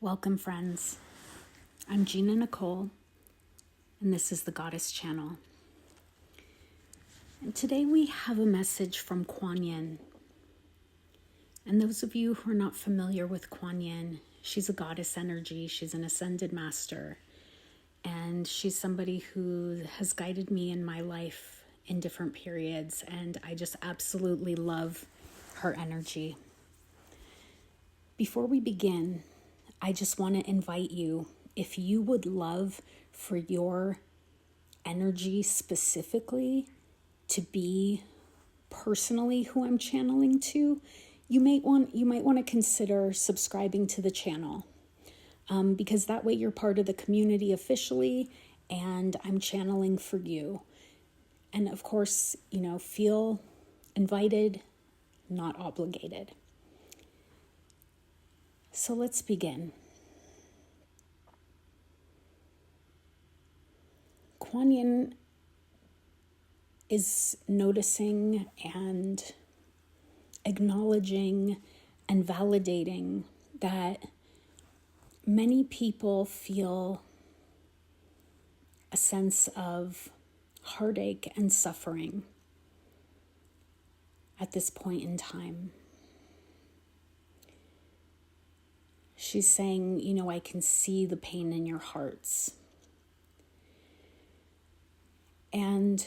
Welcome, friends. I'm Gina Nicole, and this is the Goddess Channel. And today we have a message from Kuan Yin. And those of you who are not familiar with Kuan Yin, she's a goddess energy. She's an ascended master. And she's somebody who has guided me in my life in different periods. And I just absolutely love her energy. Before we begin, I just want to invite you, if you would love for your energy specifically to be personally who I'm channeling to, you might want to consider subscribing to the channel, because that way you're part of the community officially, and I'm channeling for you. And of course, feel invited, not obligated. So let's begin. Kuan Yin is noticing and acknowledging and validating that many people feel a sense of heartache and suffering at this point in time. She's saying, I can see the pain in your hearts. And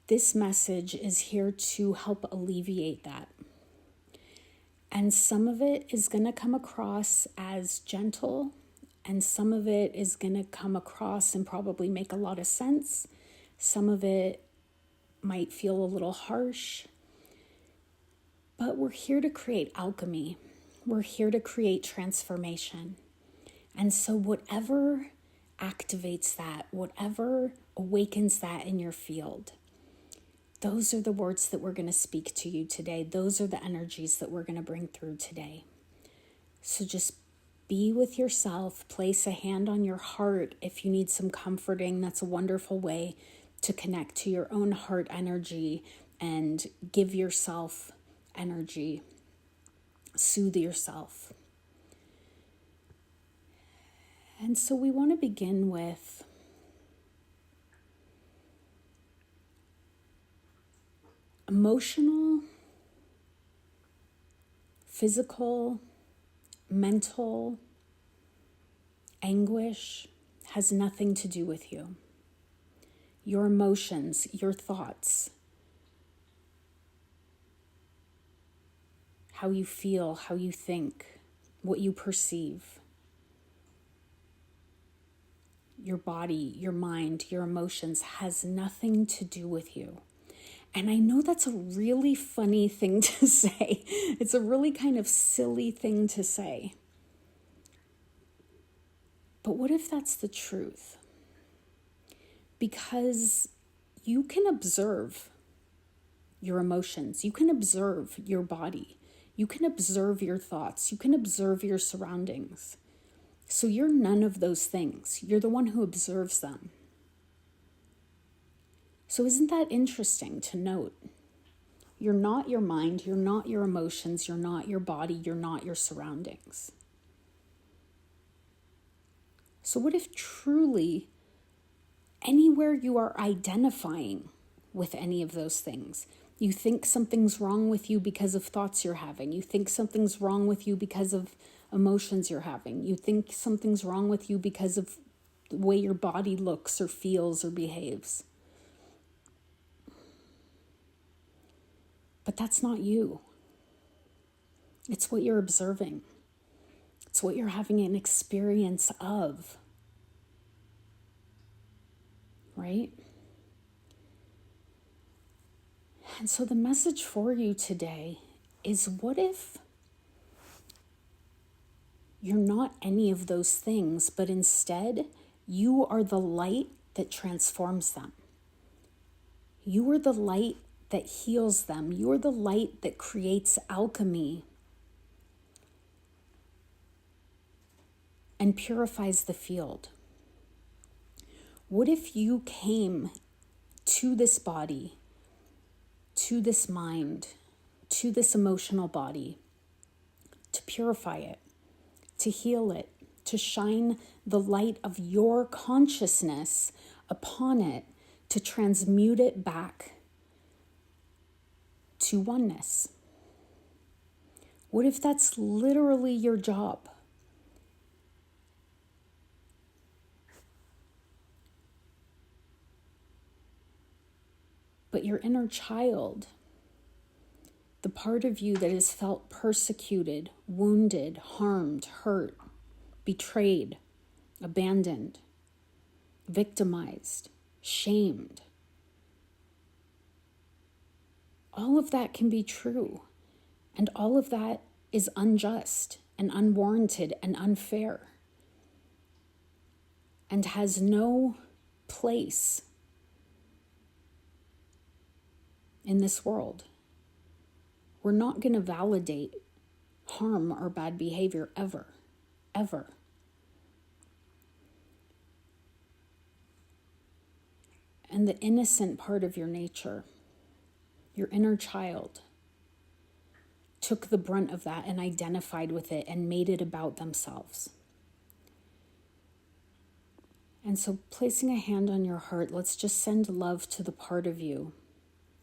this message is here to help alleviate that. And some of it is going to come across as gentle, and some of it is going to come across and probably make a lot of sense. Some of it might feel a little harsh. But we're here to create alchemy. We're here to create transformation. And so whatever activates that, whatever awakens that in your field, those are the words that we're going to speak to you today. Those are the energies that we're going to bring through today. So just be with yourself. Place a hand on your heart if you need some comforting. That's a wonderful way to connect to your own heart energy and give yourself energy. Soothe yourself. And so we want to begin with emotional, physical, mental anguish has nothing to do with you. Your emotions, your thoughts, how you feel, how you think, what you perceive, your body, your mind, your emotions has nothing to do with you. And I know that's a really funny thing to say. It's a really kind of silly thing to say. But what if that's the truth? Because you can observe your emotions. You can observe your body. You can observe your thoughts. You can observe your surroundings. So you're none of those things. You're the one who observes them. So isn't that interesting to note? You're not your mind. You're not your emotions. You're not your body. You're not your surroundings. So what if truly anywhere you are identifying with any of those things, you think something's wrong with you because of thoughts you're having. You think something's wrong with you because of emotions you're having. You think something's wrong with you because of the way your body looks or feels or behaves. But that's not you. It's what you're observing. It's what you're having an experience of. Right? And so the message for you today is, what if you're not any of those things, but instead you are the light that transforms them. You are the light that heals them. You are the light that creates alchemy and purifies the field. What if you came to this body, to this mind, to this emotional body, to purify it, to heal it, to shine the light of your consciousness upon it, to transmute it back to oneness. What if that's literally your job? But your inner child, the part of you that has felt persecuted, wounded, harmed, hurt, betrayed, abandoned, victimized, shamed, all of that can be true. And all of that is unjust and unwarranted and unfair and has no place in this world. We're not going to validate harm or bad behavior ever, ever. And the innocent part of your nature, your inner child, took the brunt of that and identified with it and made it about themselves. And so placing a hand on your heart, let's just send love to the part of you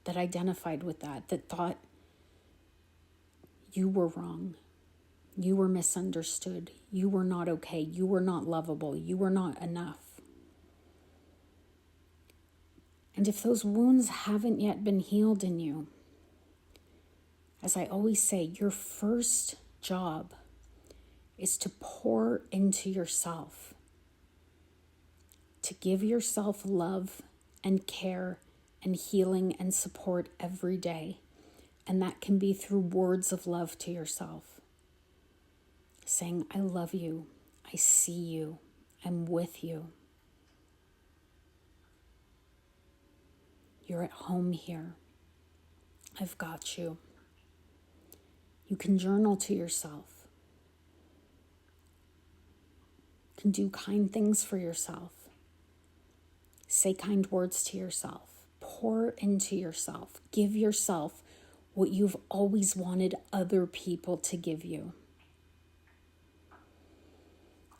that identified with that thought you were wrong, you were misunderstood, you were not okay, you were not lovable, you were not enough. And if those wounds haven't yet been healed in you, as I always say, your first job is to pour into yourself, to give yourself love and care and healing and support every day. And that can be through words of love to yourself. Saying, I love you, I see you, I'm with you. You're at home here. I've got you. You can journal to yourself. You can do kind things for yourself. Say kind words to yourself. Pour into yourself. Give yourself what you've always wanted other people to give you.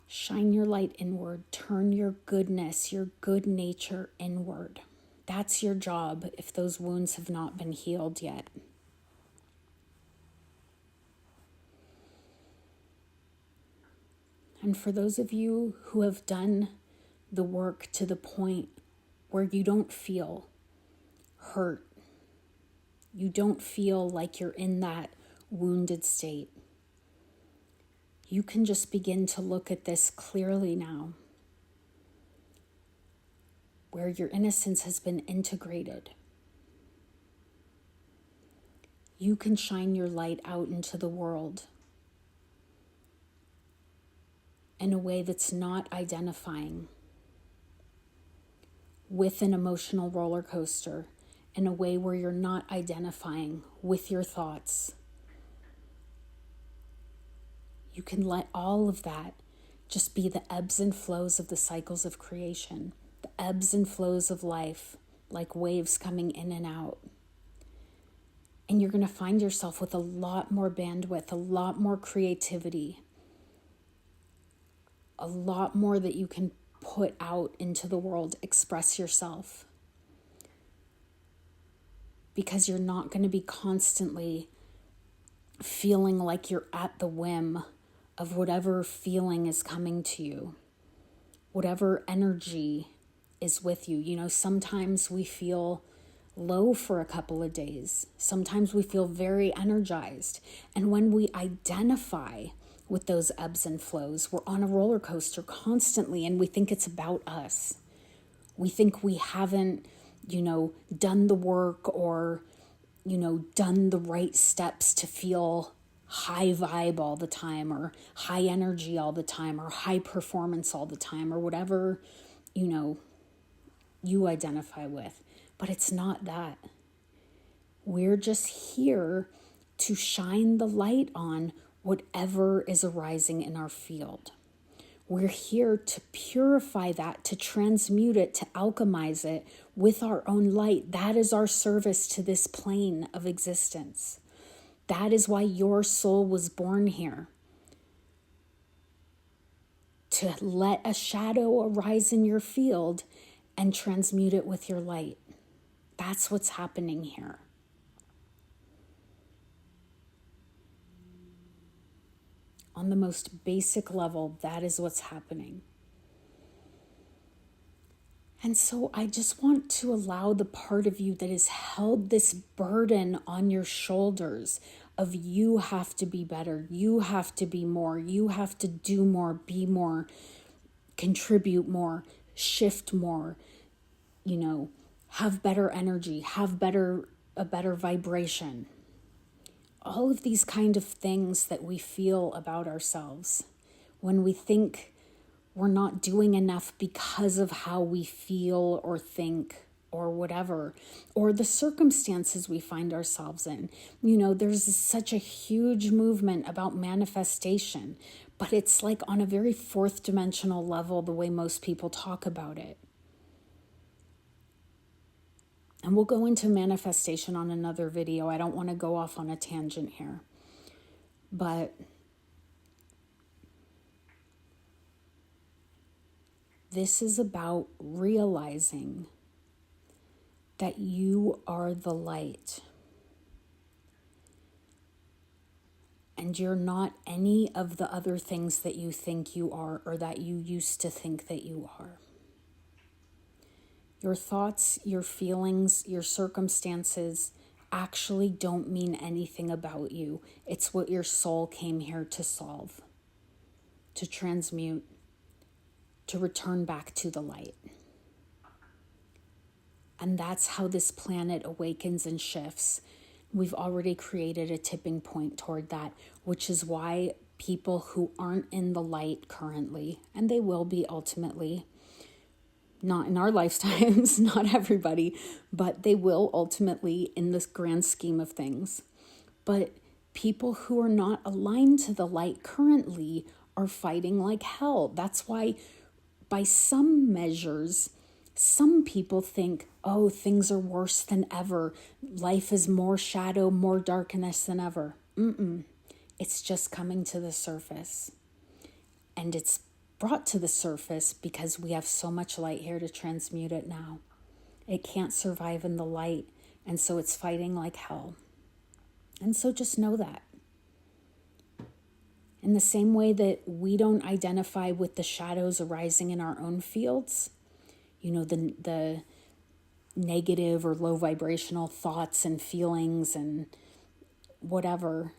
Shine your light inward. Turn your goodness, your good nature inward. That's your job if those wounds have not been healed yet. And for those of you who have done the work to the point where you don't feel hurt, you don't feel like you're in that wounded state, you can just begin to look at this clearly now, where your innocence has been integrated. You can shine your light out into the world in a way that's not identifying with an emotional roller coaster, in a way where you're not identifying with your thoughts. You can let all of that just be the ebbs and flows of the cycles of creation, the ebbs and flows of life, like waves coming in and out. And you're going to find yourself with a lot more bandwidth, a lot more creativity, a lot more that you can put out into the world, express yourself. Because you're not going to be constantly feeling like you're at the whim of whatever feeling is coming to you, whatever energy is with you. You know, sometimes we feel low for a couple of days. Sometimes we feel very energized. And when we identify with those ebbs and flows, we're on a roller coaster constantly, and we think it's about us. We think we haven't, done the work or, done the right steps to feel high vibe all the time, or high energy all the time, or high performance all the time, or whatever, you identify with. But it's not that. We're just here to shine the light on whatever is arising in our field. We're here to purify that, to transmute it, to alchemize it with our own light. That is our service to this plane of existence. That is why your soul was born here. to let a shadow arise in your field and transmute it with your light. That's what's happening here. On the most basic level, that is what's happening. And so I just want to allow the part of you that has held this burden on your shoulders of you have to be better, you have to be more, you have to do more, be more, contribute more, shift more, have better energy, have a better vibration. All of these kind of things that we feel about ourselves when we think we're not doing enough because of how we feel or think or whatever, or the circumstances we find ourselves in. There's such a huge movement about manifestation, but it's like on a very fourth dimensional level, the way most people talk about it. And we'll go into manifestation on another video. I don't want to go off on a tangent here. But this is about realizing that you are the light. And you're not any of the other things that you think you are or that you used to think that you are. Your thoughts, your feelings, your circumstances actually don't mean anything about you. It's what your soul came here to solve, to transmute, to return back to the light. And that's how this planet awakens and shifts. We've already created a tipping point toward that, which is why people who aren't in the light currently, and they will be ultimately, not in our lifetimes, not everybody, but they will ultimately in this grand scheme of things. But people who are not aligned to the light currently are fighting like hell. That's why, by some measures, some people think, oh, things are worse than ever. Life is more shadow, more darkness than ever. It's just coming to the surface. And it's brought to the surface because we have so much light here to transmute it now. It can't survive in the light, and so it's fighting like hell. And so just know that. In the same way that we don't identify with the shadows arising in our own fields, the negative or low vibrational thoughts and feelings and whatever,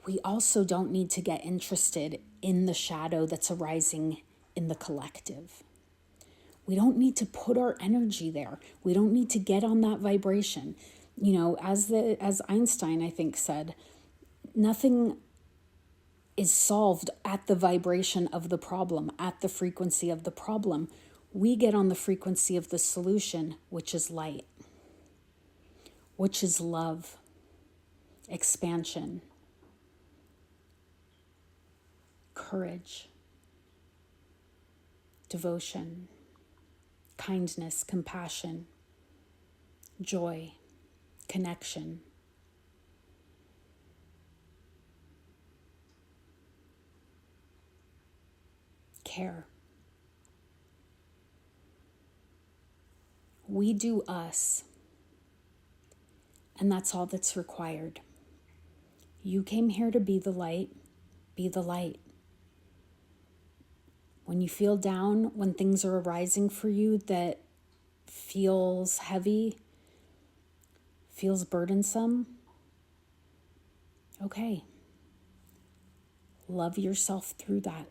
we also don't need to get interested in the shadow that's arising in the collective. We don't need to put our energy there. We don't need to get on that vibration. As Einstein, I think, said, nothing is solved at the vibration of the problem, at the frequency of the problem. We get on the frequency of the solution, which is light, which is love, expansion, courage, devotion, kindness, compassion, joy, connection. Care. We do us, and that's all that's required. You came here to be the light. Be the light. When you feel down, when things are arising for you that feels heavy, feels burdensome, okay. Love yourself through that.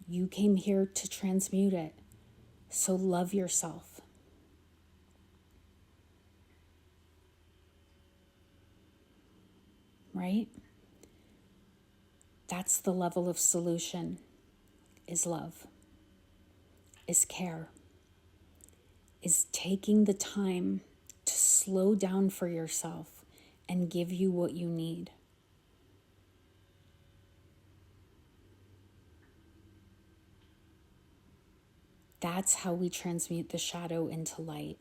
You came here to transmute it, so love yourself. Right? That's the level of solution, is love, is care, is taking the time to slow down for yourself and give you what you need. That's how we transmute the shadow into light.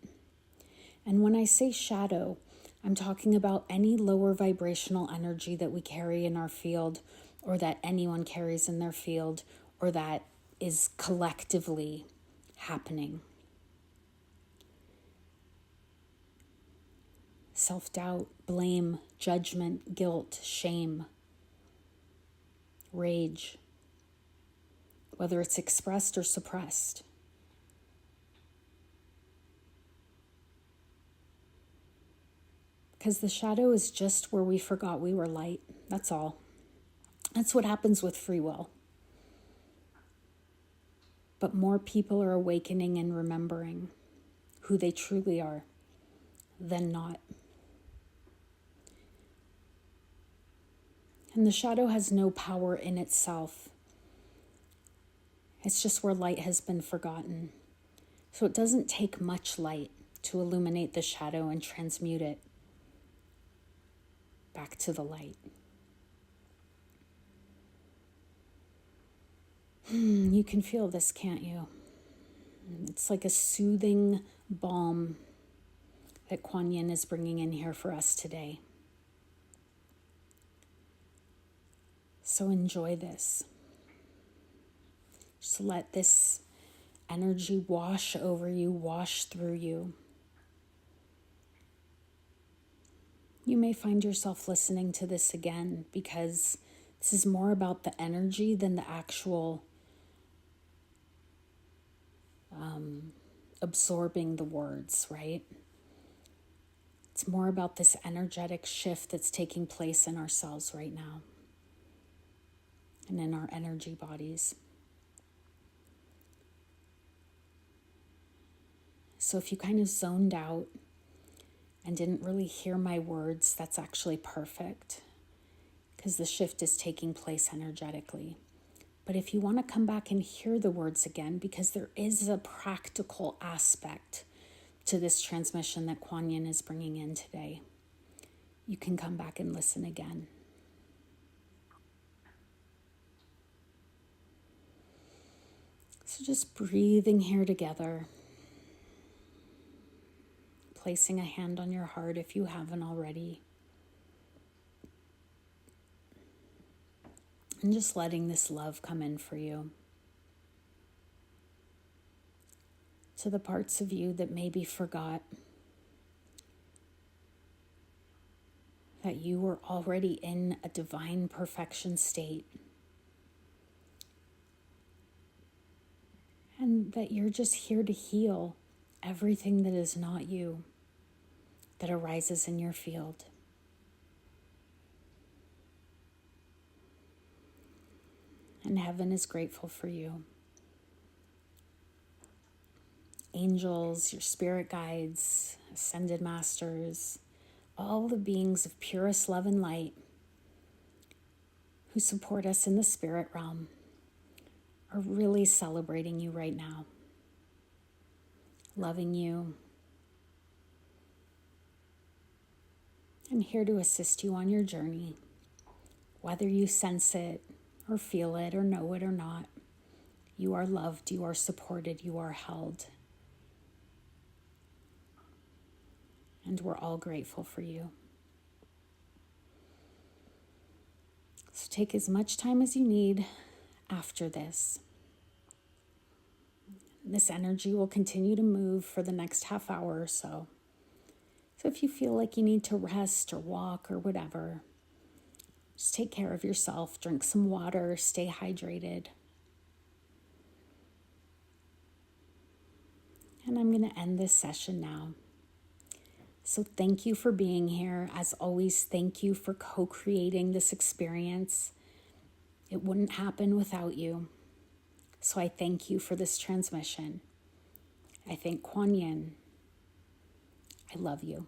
And when I say shadow, I'm talking about any lower vibrational energy that we carry in our field, or that anyone carries in their field, or that is collectively happening. Self-doubt, blame, judgment, guilt, shame, rage, whether it's expressed or suppressed. Because the shadow is just where we forgot we were light. That's all. That's what happens with free will. But more people are awakening and remembering who they truly are than not. And the shadow has no power in itself. It's just where light has been forgotten. So it doesn't take much light to illuminate the shadow and transmute it back to the light. You can feel this, can't you? It's like a soothing balm that Kuan Yin is bringing in here for us today. So enjoy this. Just let this energy wash over you, wash through you. You may find yourself listening to this again because this is more about the energy than the actual absorbing the words, right? It's more about this energetic shift that's taking place in ourselves right now and in our energy bodies. So if you kind of zoned out and didn't really hear my words, that's actually perfect because the shift is taking place energetically. But if you want to come back and hear the words again, because there is a practical aspect to this transmission that Kuan Yin is bringing in today, you can come back and listen again. So just breathing here together, placing a hand on your heart if you haven't already, and just letting this love come in for you. To the parts of you that maybe forgot that you were already in a divine perfection state, and that you're just here to heal everything that is not you, that arises in your field. And heaven is grateful for you. Angels, your spirit guides, ascended masters, all the beings of purest love and light who support us in the spirit realm are really celebrating you right now, loving you, and here to assist you on your journey, whether you sense it or feel it or know it or not. You are loved, you are supported, you are held. And we're all grateful for you. So take as much time as you need after this. This energy will continue to move for the next half hour or so. So if you feel like you need to rest or walk or whatever, just take care of yourself, drink some water, stay hydrated. And I'm going to end this session now. So thank you for being here. As always, thank you for co-creating this experience. It wouldn't happen without you. So I thank you for this transmission. I thank Kuan Yin. I love you.